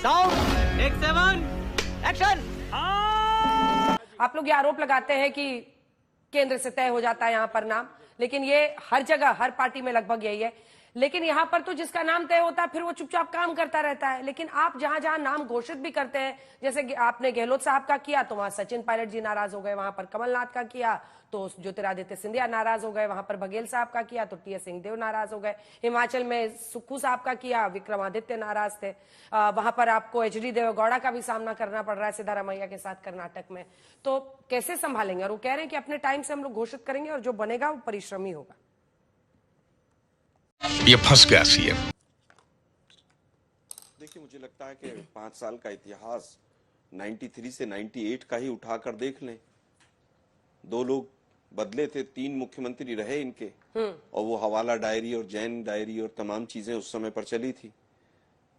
Sound take 7 action. आप लोग ये आरोप लगाते हैं कि केंद्र से तय हो जाता है यहाँ पर नाम, लेकिन ये हर जगह हर पार्टी में लगभग यही है। लेकिन यहाँ पर तो जिसका नाम तय होता है फिर वो चुपचाप काम करता रहता है। लेकिन आप जहां जहां नाम घोषित भी करते हैं, जैसे आपने गहलोत साहब का किया तो वहां सचिन पायलट जी नाराज हो गए, वहां पर कमलनाथ का किया तो ज्योतिरादित्य सिंधिया नाराज हो गए, वहां पर बघेल साहब का किया तो टी.एस. सिंहदेव नाराज हो गए, हिमाचल में सुक्खू साहब का किया विक्रमादित्य नाराज थे, वहां पर आपको एच.डी. देवेगौड़ा का भी सामना करना पड़ रहा है सिद्धारमैया के साथ कर्नाटक में। तो कैसे संभालेंगे? और वो कह रहे हैं कि अपने टाइम से हम लोग घोषित करेंगे और जो बनेगा वो परिश्रमी होगा। ये फंस गया सीएम। देखिए, मुझे लगता है कि 5 साल का इतिहास 93 से 98 का ही उठाकर देख लें। 2 लोग बदले थे, 3 मुख्यमंत्री रहे इनके, और वो हवाला डायरी और जैन डायरी और तमाम चीजें उस समय पर चली थी।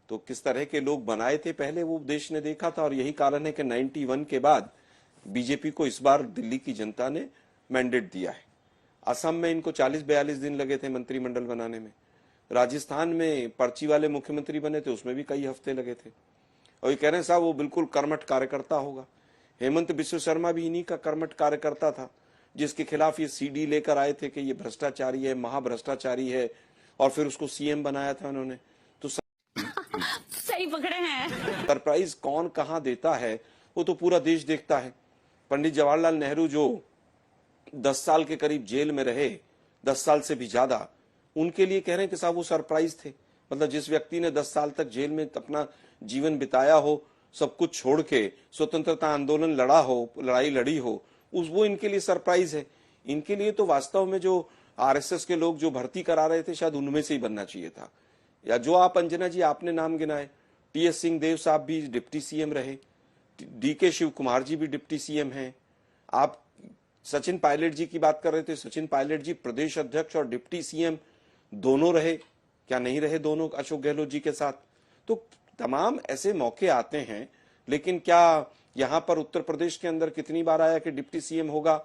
तो किस तरह के लोग बनाए थे पहले वो देश ने देखा था, और यही कारण है कि 91 के बाद बीजेपी को इस बार दिल्ली की जनता ने मैंडेट दिया है। असम में इनको 40-42 दिन लगे थे मंत्रिमंडल बनाने में। राजस्थान में पर्ची वाले मुख्यमंत्री बने थे, उसमें भी कई हफ्ते लगे थे। और ये कह रहे हैं साहब वो बिल्कुल कर्मठ कार्यकर्ता होगा। हेमंत बिश्व शर्मा भी इन्हीं का कर्मठ कार्यकर्ता था, जिसके खिलाफ ये सीडी लेकर आए थे कि ये भ्रष्टाचारी है, महाभ्रष्टाचारी है, और फिर उसको सीएम बनाया था उन्होंने। तो सही पकड़े हैं। सरप्राइज कौन कहां देता है वो तो पूरा देश देखता है। पंडित जवाहरलाल नेहरू जो 10 साल के करीब जेल में रहे, 10 साल से भी ज्यादा, उनके लिए कह रहे हैं कि साहब वो सरप्राइज थे। मतलब जिस व्यक्ति ने 10 साल तक जेल में अपना जीवन बिताया हो, सब कुछ छोड़ के स्वतंत्रता आंदोलन लड़ा हो, लड़ाई लड़ी हो, वो इनके लिए सरप्राइज है। इनके लिए तो वास्तव में जो आरएसएस के लोग जो भर्ती करा रहे थे शायद उनमें से ही बनना चाहिए था। या जो आप अंजना जी आपने नाम गिनाए, टी.एस. सिंहदेव साहब भी डिप्टी सीएम रहे, डी.के. शिव कुमार जी भी डिप्टी सीएम हैं। आप सचिन पायलट जी की बात कर रहे थे, सचिन पायलट जी प्रदेश अध्यक्ष और डिप्टी सीएम दोनों रहे, क्या नहीं रहे दोनों अशोक गहलोत जी के साथ? तो तमाम ऐसे मौके आते हैं। लेकिन क्या यहां पर उत्तर प्रदेश के अंदर कितनी बार आया कि डिप्टी सीएम होगा?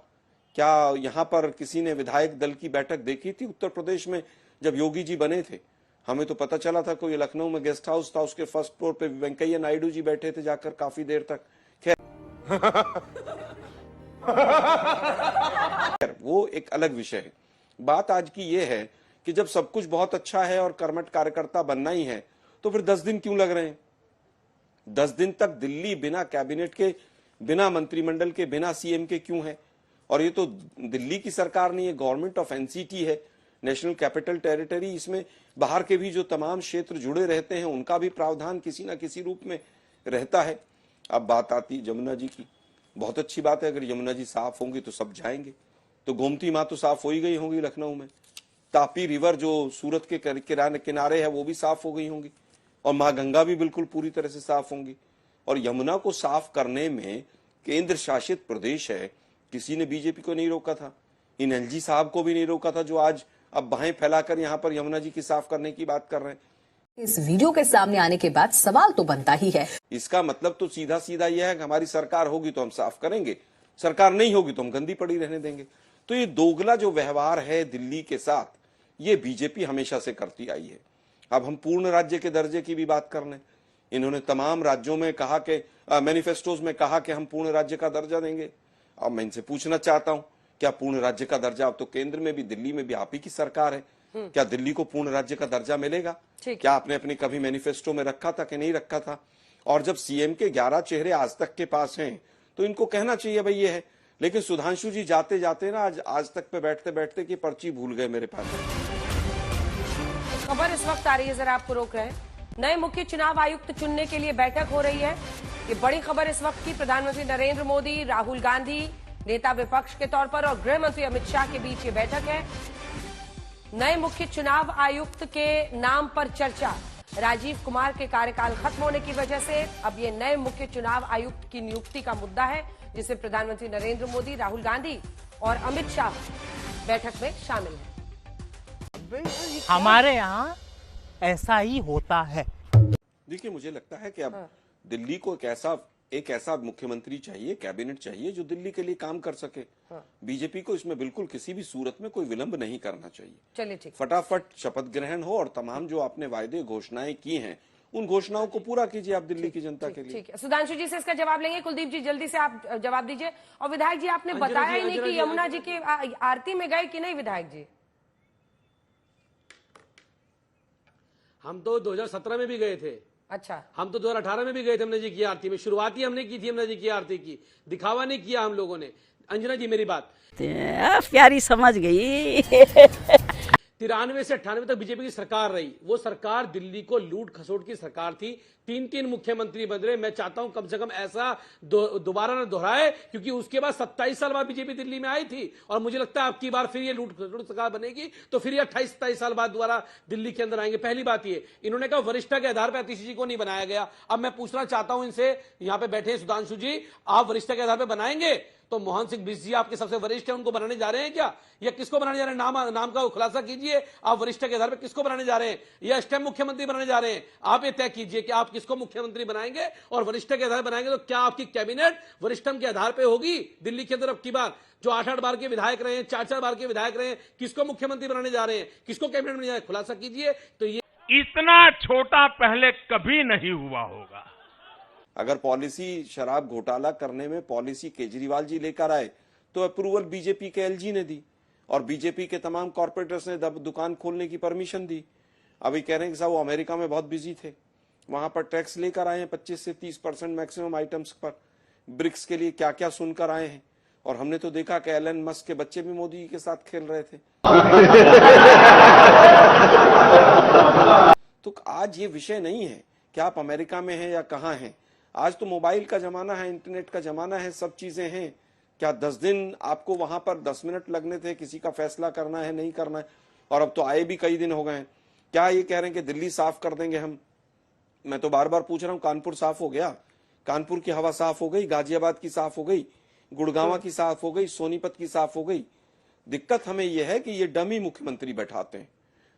क्या यहां पर किसी ने विधायक दल की बैठक देखी थी उत्तर प्रदेश में जब योगी जी बने थे? हमें तो पता चला था कोई लखनऊ में गेस्ट हाउस था, उसके फर्स्ट फ्लोर पे वेंकैया नायडू जी बैठे थे जाकर काफी देर तक। खैर वो एक अलग विषय है। बात आज की ये है कि जब सब कुछ बहुत अच्छा है और कर्मठ कार्यकर्ता बनना ही है तो फिर 10 दिन क्यों लग रहे हैं? 10 दिन तक दिल्ली बिना कैबिनेट के, बिना मंत्रिमंडल के, बिना सीएम के क्यों है? और ये तो दिल्ली की सरकार नहीं है, गवर्नमेंट ऑफ एनसीटी है, नेशनल कैपिटल टेरिटरी। इसमें बाहर के भी जो तमाम क्षेत्र जुड़े रहते हैं उनका भी प्रावधान किसी ना किसी रूप में रहता है। अब बात आती है यमुना जी की। बहुत अच्छी बात है, अगर यमुना जी साफ होंगी तो सब जाएंगे। तो गोमती माँ तो साफ हो ही गई होंगी लखनऊ में, तापी रिवर जो सूरत के किनारे है वो भी साफ हो गई होंगी, और माँ गंगा भी बिल्कुल पूरी तरह से साफ होंगी। और यमुना को साफ करने में केंद्र शासित प्रदेश है, किसी ने बीजेपी को नहीं रोका था, इन एलजी साहब को भी नहीं रोका था, जो आज अब बाहें फैलाकर यहाँ पर यमुना जी की साफ करने की बात कर रहे हैं। इस वीडियो के सामने आने के बाद सवाल तो बनता ही है। इसका मतलब तो सीधा सीधा यह है कि हमारी सरकार होगी तो हम साफ करेंगे, सरकार नहीं होगी तो हम गंदी पड़ी रहने देंगे। तो ये दोगला जो व्यवहार है दिल्ली के साथ, ये बीजेपी हमेशा से करती आई है। अब हम पूर्ण राज्य के दर्जे की भी बात कर लें, इन्होंने तमाम राज्यों में कहा कि मैनिफेस्टोज में कहा कि हम पूर्ण राज्य का दर्जा देंगे। अब मैं इनसे पूछना चाहता हूं, क्या पूर्ण राज्य का दर्जा? अब तो केंद्र में भी दिल्ली में भी आप ही की सरकार है, क्या दिल्ली को पूर्ण राज्य का दर्जा मिलेगा? क्या आपने अपने कभी मैनिफेस्टो में रखा था कि नहीं रखा था? और जब सीएम के 11 चेहरे आज तक के पास हैं तो इनको कहना चाहिए भाई ये है। लेकिन सुधांशु जी जाते जाते ना आज तक पे बैठते बैठते की पर्ची भूल गए मेरे पास। खबर इस वक्त आ रही है, जरा आपको रोक रहे हैं। नए मुख्य चुनाव आयुक्त चुनने के लिए बैठक हो रही है। ये बड़ी खबर इस वक्त की। प्रधानमंत्री नरेंद्र मोदी, राहुल गांधी नेता विपक्ष के तौर पर और गृह मंत्री अमित शाह के बीच ये बैठक है। नए मुख्य चुनाव आयुक्त के नाम पर चर्चा। राजीव कुमार के कार्यकाल खत्म होने की वजह से अब ये नए मुख्य चुनाव आयुक्त की नियुक्ति का मुद्दा है, जिसे प्रधानमंत्री नरेंद्र मोदी, राहुल गांधी और अमित शाह बैठक में शामिल हैं। हमारे यहाँ ऐसा ही होता है। देखिए, मुझे लगता है कि अब दिल्ली को एक ऐसा मुख्यमंत्री चाहिए, कैबिनेट चाहिए जो दिल्ली के लिए काम कर सके। बीजेपी को इसमें बिल्कुल किसी भी सूरत में कोई विलंब नहीं करना चाहिए। चलिए ठीक, फटाफट शपथ ग्रहण हो और तमाम जो आपने वायदे घोषणाएं की हैं उन घोषणाओं को पूरा कीजिए आप दिल्ली की जनता के लिए। ठीक है, सुधांशु जी से इसका जवाब लेंगे। कुलदीप जी जल्दी से आप जवाब दीजिए। और विधायक जी आपने बताया ही नहीं कि यमुना जी की आरती में गए कि नहीं विधायक जी? हम तो 2017 में भी गए थे। अच्छा, हम तो 2018 में भी गए थे यमुना जी की आरती में। शुरुआत ही हमने की थी यमुना जी की आरती की, दिखावा नहीं किया हम लोगों ने। अंजना जी मेरी बात प्यारी समझ गई। 93 से 98 तक बीजेपी की सरकार रही। वो सरकार दिल्ली को लूट खसोट की सरकार थी। 3 मुख्यमंत्री बदले। मैं चाहता हूं कम से कम ऐसा दोबारा न दोहराए, क्योंकि उसके बाद 27 साल बाद बीजेपी दिल्ली में आई थी। और मुझे लगता है अब की बार फिर ये लूट खसोट सरकार बनेगी तो फिर ये 28-27 साल बाद दोबारा दिल्ली के अंदर आएंगे। पहली बात ये, इन्होंने कहा वरिष्ठता के आधार पर आतिशी जी को नहीं बनाया गया। अब मैं पूछना चाहता हूं इनसे, यहां पे बैठे सुधांशु जी, आप वरिष्ठता के आधार पर बनाएंगे तो मोहन सिंह बिष्ट जी आपके सबसे वरिष्ठ हैं, उनको बनाने जा रहे हैं क्या? या किसको बनाने जा रहे हैं? नाम का खुलासा कीजिए। आप वरिष्ठ के आधार पर किसको बनाने जा रहे हैं? या स्टेम मुख्यमंत्री बनाने जा रहे हैं? आप ये तय कीजिए कि आप किसको मुख्यमंत्री बनाएंगे। और वरिष्ठ के आधार पर बनाएंगे तो क्या आपकी कैबिनेट वरिष्ठम के आधार पर होगी दिल्ली के अंदर? अब की बार जो 8-8 बार के विधायक रहे हैं, 4-4 बार के विधायक रहे हैं, किसको मुख्यमंत्री बनाने जा रहे हैं? किसको कैबिनेट में जाए? खुलासा कीजिए। तो ये इतना छोटा पहले कभी नहीं हुआ होगा। अगर पॉलिसी शराब घोटाला करने में पॉलिसी केजरीवाल जी लेकर आए तो अप्रूवल बीजेपी के एलजी ने दी और बीजेपी के तमाम कॉर्पोरेटर्स ने दुकान खोलने की परमिशन दी। अभी कह रहे हैं कि साहब वो अमेरिका में बहुत बिजी थे, वहां पर टैक्स लेकर आए हैं 25 से 30% मैक्सिमम आइटम्स पर। ब्रिक्स के लिए क्या क्या सुनकर आए हैं। और हमने तो देखा कि एलन मस्क के बच्चे भी मोदी के साथ खेल रहे थे। तो आज ये विषय नहीं है कि आप अमेरिका में हैं या कहां हैं। आज तो मोबाइल का जमाना है, इंटरनेट का जमाना है, सब चीजें हैं। क्या 10 दिन आपको वहां पर 10 मिनट लगने थे किसी का फैसला करना है नहीं करना है? और अब तो आए भी कई दिन हो गए हैं। क्या ये कह रहे हैं कि दिल्ली साफ कर देंगे हम? मैं तो बार बार पूछ रहा हूं, कानपुर साफ हो गया? कानपुर की हवा साफ हो गई, गाजियाबाद की साफ हो गई, गुड़गांव की साफ हो गई, सोनीपत की साफ हो गई। दिक्कत हमें यह है कि ये डमी मुख्यमंत्री बैठाते हैं।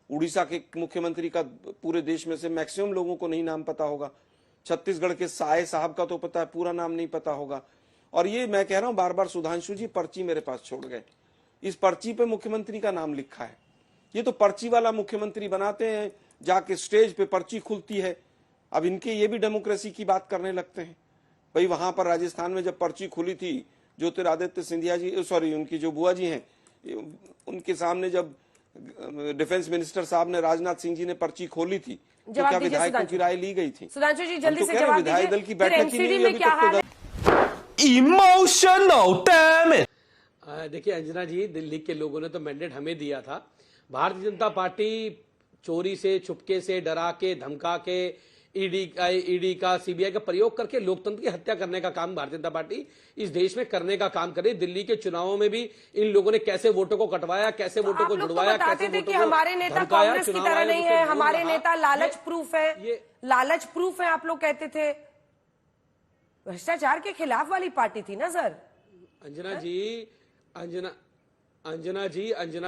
उड़ीसा के मुख्यमंत्री का पूरे देश में से मैक्सिमम लोगों को नहीं नाम पता होगा। छत्तीसगढ़ के साय साहब का तो पता है, पूरा नाम नहीं पता होगा। और ये मैं कह रहा हूं बार बार, सुधांशु जी पर्ची मेरे पास छोड़ गए। इस पर्ची पे मुख्यमंत्री का नाम लिखा है। ये तो पर्ची वाला मुख्यमंत्री बनाते हैं, जाके स्टेज पे पर्ची खुलती है। अब इनके ये भी डेमोक्रेसी की बात करने लगते हैं। भाई वहां पर राजस्थान में जब पर्ची खुली थी, ज्योतिरादित्य सिंधिया जी, सॉरी उनकी जो बुआ जी हैं, उनके सामने जब डिफेंस मिनिस्टर साहब ने, राजनाथ सिंह जी ने पर्ची खोली थी, तो क्या विधायकों की राय ली गई थी? सुधांशु जी जल्दी से जवाब विधायक दल की दीजिए। बैठक ही नहीं हुई अभी तक तो। Emotional damn it. देखिए अंजना जी, दिल्ली के लोगों ने तो मैंडेट हमें दिया था। भारतीय जनता पार्टी चोरी से, चुपके से, डरा के, धमका के, ईडी का, सीबीआई का प्रयोग करके लोकतंत्र की हत्या करने का काम भारतीय जनता पार्टी इस देश में करने का काम करे। दिल्ली के चुनावों में भी इन लोगों ने कैसे वोटों को कटवाया, कैसे वोटों को जुड़वाया, कैसे वोटों को हमारे नेता कांग्रेस की तरह नहीं है, हमारे नेता लालच प्रूफ है, लालच प्रूफ है आप लोग कहते थे। भ्रष्टाचार के खिलाफ वाली पार्टी थी ना सर। अंजना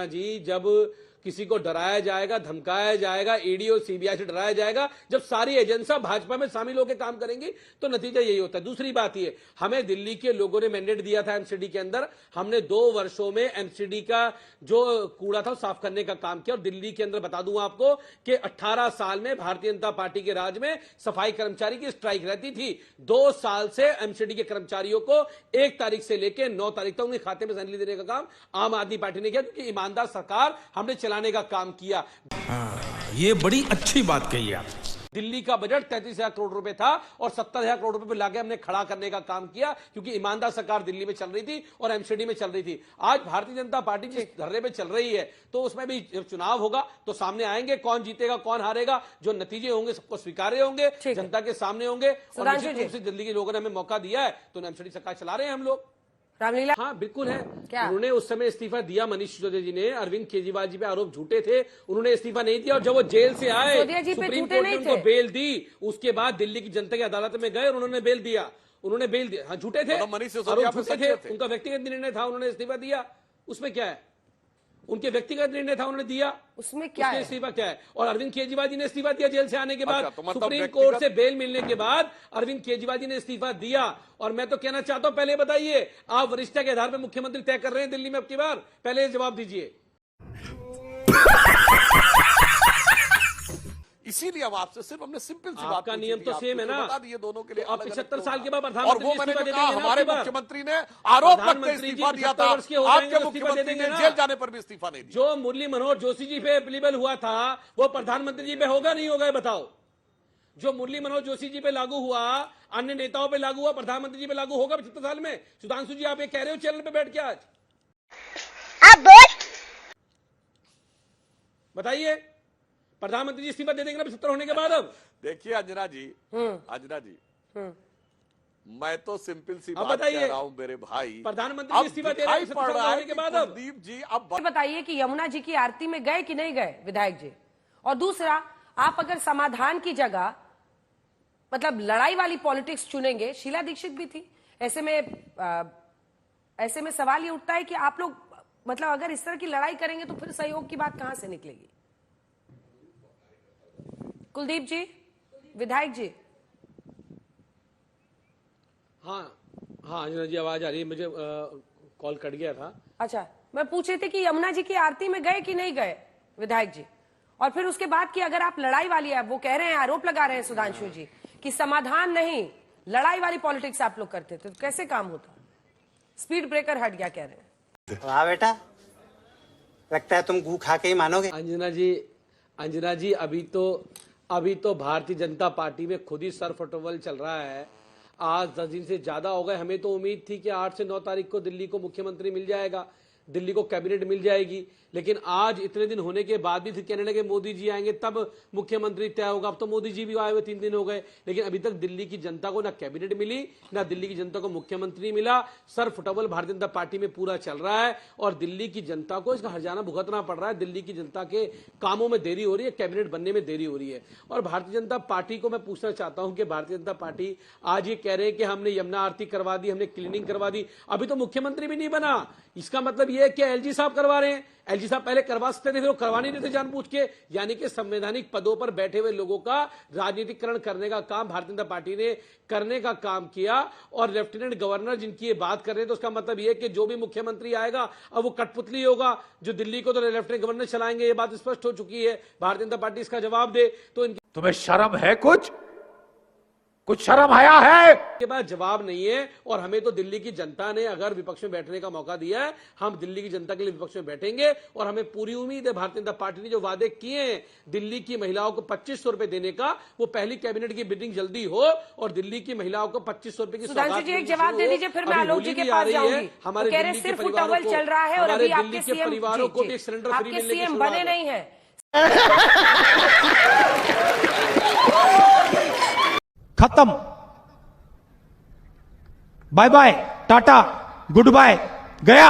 जी, जब किसी को डराया जाएगा, धमकाया जाएगा, ईडी और सीबीआई से डराया जाएगा, जब सारी एजेंसियां भाजपा में शामिल होकर काम करेंगी तो नतीजा यही होता है। दूसरी बात ये, हमें दिल्ली के लोगों ने मैंडेट दिया था एमसीडी के अंदर। हमने 2 वर्षों में एमसीडी का जो कूड़ा था साफ करने का काम किया। और दिल्ली के अंदर बता दूं आपको कि 18 साल में भारतीय जनता पार्टी के राज में सफाई कर्मचारी की स्ट्राइक रहती थी। 2 साल से एमसीडी के कर्मचारियों को 1 तारीख से लेकर 9 तारीख तक उनके खाते में सैलरी देने का काम आम आदमी पार्टी ने किया, क्योंकि ईमानदार सरकार हमने चलाने का काम किया। ये बड़ी अच्छी बात कही आप। दिल्ली का बजट 33,000 करोड़ रुपए था और 70,000 करोड़ रुपए पे लाके हमने खड़ा करने का काम किया, क्योंकि ईमानदार सरकार दिल्ली में चल रही थी और एमसीडी में चल रही थी। आज भारतीय जनता पार्टी जिस धर्रे पे चल रही है, तो उसमें भी जब चुनाव होगा तो सामने आएंगे, कौन जीतेगा कौन हारेगा, जो नतीजे होंगे सबको स्वीकार्य होंगे, जनता के सामने होंगे। और निश्चित रूप से दिल्ली के लोगों ने हमें मौका दिया है तो एमसीडी सरकार चला रहे हैं हम लोग। रामलीला, हाँ बिल्कुल है। उन्होंने उस समय इस्तीफा दिया, मनीष सिसोदिया जी ने। अरविंद केजरीवाल जी पे आरोप झूठे थे, उन्होंने इस्तीफा नहीं दिया। और जब वो जेल से आए, सुप्रीम कोर्ट ने उनको बेल दी। उसके बाद दिल्ली की जनता की अदालत में गए और उन्होंने बेल दिया। हाँ झूठे थे, आरोप झूठे थे, उनका व्यक्तिगत निर्णय था, उन्होंने इस्तीफा दिया। उसमें क्या है? उनके व्यक्तिगत निर्णय था, उन्होंने दिया, उसमें क्या है? इस्तीफा क्या है? और अरविंद केजरीवाल जी ने इस्तीफा दिया जेल से आने के बाद। सुप्रीम कोर्ट से बेल मिलने के बाद अरविंद केजरीवाल जी ने इस्तीफा दिया। और मैं तो कहना चाहता हूं, पहले बताइए, आप वरिष्ठता के आधार पर मुख्यमंत्री तय कर रहे हैं दिल्ली में अब की बार? पहले जवाब दीजिए। इसीलिए हम आपसे सिर्फ हमने सिंपल सी बात आपका नियम तो सेम है ना, बता दिए दोनों के लिए तो आप 75 साल के बाद और प्रधानमंत्री वो मैंने इस्तीफा जो दे कहा, देंगे ना हमारे आपकी बार? मुख्यमंत्री ने आरोप लगते प्रधानमंत्री इस्तीफा जी दिया था, 75 वर्ष के हो जाएंगे आपके तो इस्तीफा दे मुख्यमंत्री देंगे ने ना। जेल जाने पर भी इस्तीफा नहीं दिया। जो मुरली मनोहर जोशी जी पे एप्लीबल हुआ था वो प्रधानमंत्री जी पे होगा नहीं होगा, बताओ? जो मुरली मनोहर जोशी जी पे लागू हुआ, अन्य नेताओं पे लागू हुआ, प्रधानमंत्री जी पे लागू होगा 75 साल में? सुधांशु जी आप ये कह रहे हो चैनल पे बैठ के आज, बताइए प्रधानमंत्री जी इस्तीफा दे देंगे ना 75 होने के बाद? अब देखिए अंजना जी, मैं तो सिंपल सी अब बात बताइए, कह रहा हूं मेरे भाई, प्रधानमंत्री जी इस्तीफा दे रहे हैं 75 होने के बाद? अब कुलदीप जी अब ये बताइए कि यमुना जी की आरती में गए कि नहीं गए विधायक जी? और दूसरा, आप अगर समाधान की जगह मतलब लड़ाई वाली पॉलिटिक्स चुनेंगे, शीला दीक्षित भी थी, ऐसे में सवाल ये उठता है कि आप लोग मतलब अगर इस तरह की लड़ाई करेंगे तो फिर सहयोग की बात कहां से निकलेगी? कुलदीप जी, विधायक जी। हाँ अंजना जी आवाज आ रही है, मुझे कॉल कट गया था। अच्छा, मैं पूछ रही थी कि यमुना जी की आरती में गए कि नहीं गए विधायक जी? और फिर उसके बाद की अगर आप लड़ाई वाली है, वो कह रहे हैं, आरोप लगा रहे हैं सुधांशु जी कि समाधान नहीं लड़ाई वाली पॉलिटिक्स आप लोग करते थे, तो कैसे काम होता? स्पीड ब्रेकर हट गया कह रहे हैं। वाह बेटा, लगता है तुम गू खा के ही मानोगे। अंजना जी अभी तो भारतीय जनता पार्टी में खुद ही सरफटोबल चल रहा है। आज 10 दिन से ज्यादा हो गए, हमें तो उम्मीद थी कि 8 से 9 तारीख को दिल्ली को मुख्यमंत्री मिल जाएगा, दिल्ली को कैबिनेट मिल जाएगी, लेकिन आज इतने दिन होने के बाद भी फिर कहने लगे मोदी जी आएंगे तब मुख्यमंत्री तय होगा। अब तो मोदी जी भी आए हुए 3 दिन हो गए, लेकिन अभी तक दिल्ली की जनता को ना कैबिनेट मिली, ना दिल्ली की जनता को मुख्यमंत्री मिला। Sir football Bharatiya Janata party में पूरा चल रहा है और दिल्ली की जनता को इसका हर्जाना भुगतना पड़ रहा है। दिल्ली की जनता के कामों में देरी हो रही है, कैबिनेट बनने में देरी हो रही है। और भारतीय जनता पार्टी को मैं पूछना चाहता हूं कि भारतीय जनता पार्टी आज ये कह रहे हैं कि हमने यमुना आरती करवा दी, हमने क्लीनिंग करवा दी, अभी तो मुख्यमंत्री भी नहीं बना। इसका मतलब यह है कि एलजी साहब करवा रहे हैं। एलजी साहब पहले करवा सकते थे, वो करवा नहीं देते जानबूझ के। यानी कि संवैधानिक पदों पर बैठे हुए लोगों का राजनीतिकरण करने का काम भारतीय जनता पार्टी ने करने का काम किया। और लेफ्टिनेंट गवर्नर जिनकी ये बात कर रहे हैं, तो उसका मतलब यह है कि जो भी मुख्यमंत्री आएगा अब वो कठपुतली होगा, जो दिल्ली को तो लेफ्टिनेंट गवर्नर चलाएंगे। ये बात स्पष्ट हो चुकी है। भारतीय जनता पार्टी इसका जवाब दे तो इनकी तुम्हें शर्म है? कुछ शर्म आया है? के बाद जवाब नहीं है। और हमें तो दिल्ली की जनता ने अगर विपक्ष में बैठने का मौका दिया है, हम दिल्ली की जनता के लिए विपक्ष में बैठेंगे। और हमें पूरी उम्मीद है भारतीय जनता पार्टी ने जो वादे किए हैं दिल्ली की महिलाओं को 2500 रुपए देने का, वो पहली कैबिनेट की मीटिंग जल्दी हो और दिल्ली की महिलाओं को 2500 रुपए की सुधांशु जी एक जवाब दे दीजिए, फिर मैं आलोक जी के पास जाऊंगी। हमारे कह रहे सिर्फ फुटबॉल चल रहा है और अभी आपके सीएम परिवारों को भी सिलेंडर फ्री आपके मिलने की सीएम शुरुआत बने है। नहीं है। खत्म, bye bye, tata, goodbye, गया।